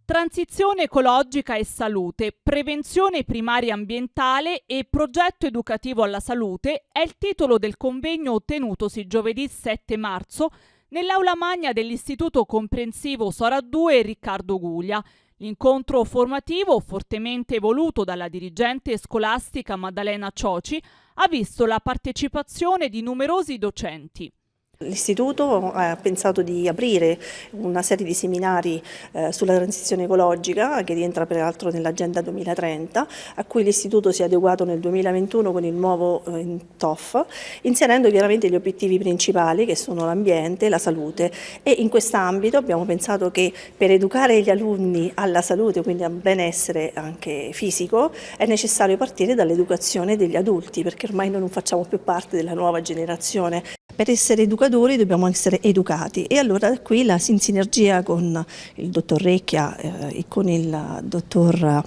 Transizione ecologica e salute, prevenzione primaria ambientale e progetto educativo alla salute è il titolo del convegno tenutosi giovedì 7 marzo nell'aula magna dell'Istituto Comprensivo Sora 2 Riccardo Guglia. L'incontro formativo, fortemente voluto dalla dirigente scolastica Maddalena Cioci, ha visto la partecipazione di numerosi docenti. L'Istituto ha pensato di aprire una serie di seminari sulla transizione ecologica, che rientra peraltro nell'Agenda 2030, a cui l'Istituto si è adeguato nel 2021 con il nuovo TOF, inserendo chiaramente gli obiettivi principali che sono l'ambiente e la salute. E in quest'ambito abbiamo pensato che per educare gli alunni alla salute, quindi al benessere anche fisico, è necessario partire dall'educazione degli adulti, perché ormai noi non facciamo più parte della nuova generazione. Per essere educatori dobbiamo essere educati, e allora qui in sinergia con il dottor Recchia e con il dottor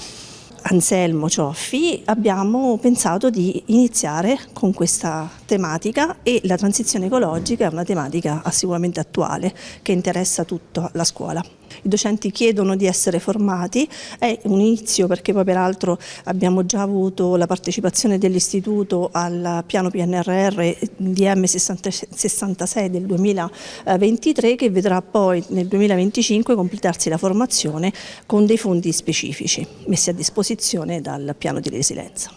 Anselmo Cioffi abbiamo pensato di iniziare con questa tematica, e la transizione ecologica è una tematica sicuramente attuale che interessa tutta la scuola. I docenti chiedono di essere formati, è un inizio perché poi peraltro abbiamo già avuto la partecipazione dell'Istituto al piano PNRR DM 66 del 2023, che vedrà poi nel 2025 completarsi la formazione con dei fondi specifici messi a disposizione dal piano di resilienza.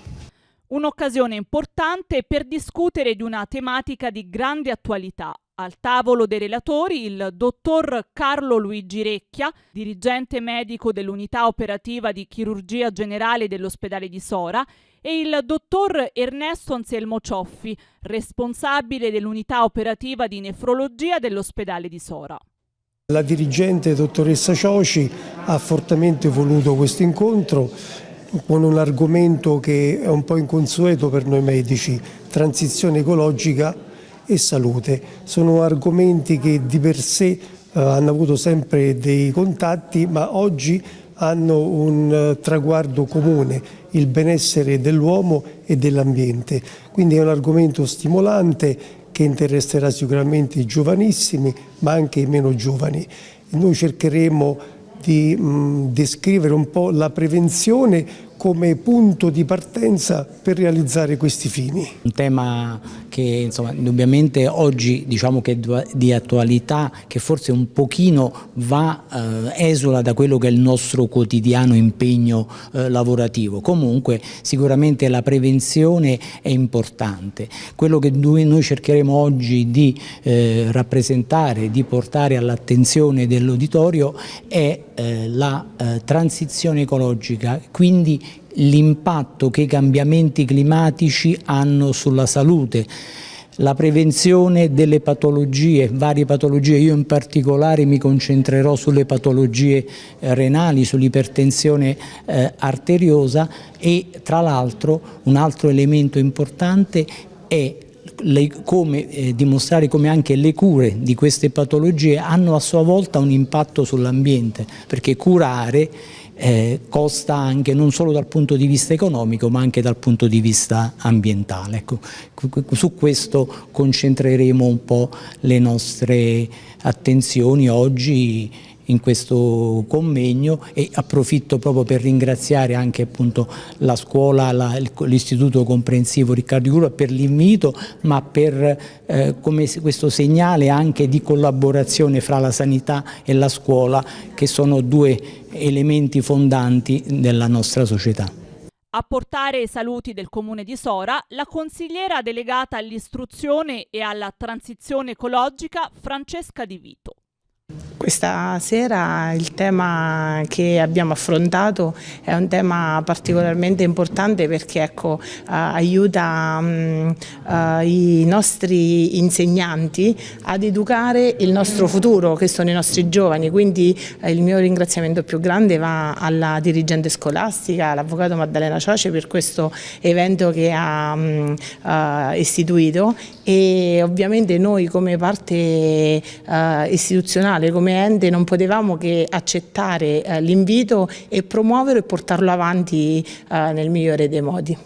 Un'occasione importante per discutere di una tematica di grande attualità. Al tavolo dei relatori il dottor Carlo Luigi Recchia, dirigente medico dell'unità operativa di chirurgia generale dell'ospedale di Sora, e il dottor Ernesto Anselmo Cioffi, responsabile dell'unità operativa di nefrologia dell'ospedale di Sora. La dirigente dottoressa Cioci ha fortemente voluto questo incontro con un argomento che è un po' inconsueto per noi medici: transizione ecologica e salute. Sono argomenti che di per sé hanno avuto sempre dei contatti, ma oggi hanno un traguardo comune: il benessere dell'uomo e dell'ambiente. Quindi è un argomento stimolante che interesserà sicuramente i giovanissimi, ma anche i meno giovani. Noi cercheremo di descrivere un po' la prevenzione come punto di partenza per realizzare questi fini. Un tema che indubbiamente oggi diciamo che è di attualità, che forse un pochino esula da quello che è il nostro quotidiano impegno lavorativo. Comunque sicuramente la prevenzione è importante. Quello che noi cercheremo oggi di rappresentare, di portare all'attenzione dell'uditorio è la transizione ecologica, quindi l'impatto che i cambiamenti climatici hanno sulla salute, la prevenzione delle patologie, varie patologie. Io in particolare mi concentrerò sulle patologie renali, sull'ipertensione arteriosa, e tra l'altro un altro elemento importante è dimostrare come anche le cure di queste patologie hanno a sua volta un impatto sull'ambiente, perché curare costa anche non solo dal punto di vista economico ma anche dal punto di vista ambientale. Ecco, su questo concentreremo un po' le nostre attenzioni oggi in questo convegno, e approfitto proprio per ringraziare anche appunto la scuola, l'Istituto Comprensivo Riccardo Guglia per l'invito, ma per come questo segnale anche di collaborazione fra la sanità e la scuola, che sono due elementi fondanti della nostra società. A portare i saluti del Comune di Sora la consigliera delegata all'istruzione e alla transizione ecologica Francesca Di Vito. Questa sera il tema che abbiamo affrontato è un tema particolarmente importante, perché aiuta i nostri insegnanti ad educare il nostro futuro, che sono i nostri giovani. Quindi il mio ringraziamento più grande va alla dirigente scolastica, all'avvocato Maddalena Cioci, per questo evento che ha istituito, e ovviamente noi come parte istituzionale, come ente, non potevamo che accettare l'invito e promuovere e portarlo avanti nel migliore dei modi.